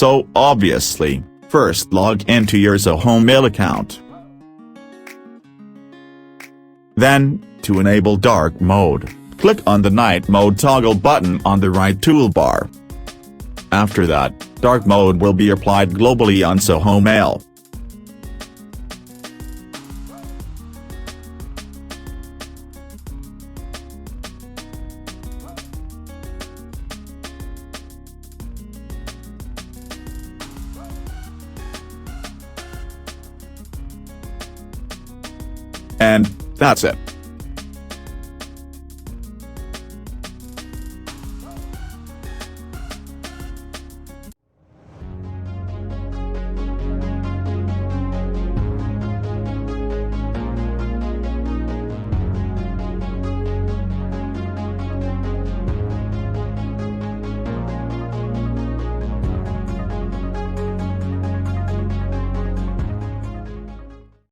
So obviously, first log into your Zoho mail account. Then, to enable dark mode, click on the night mode toggle button on the right toolbar. After that, dark mode will be applied globally on Zoho Mail. And that's it.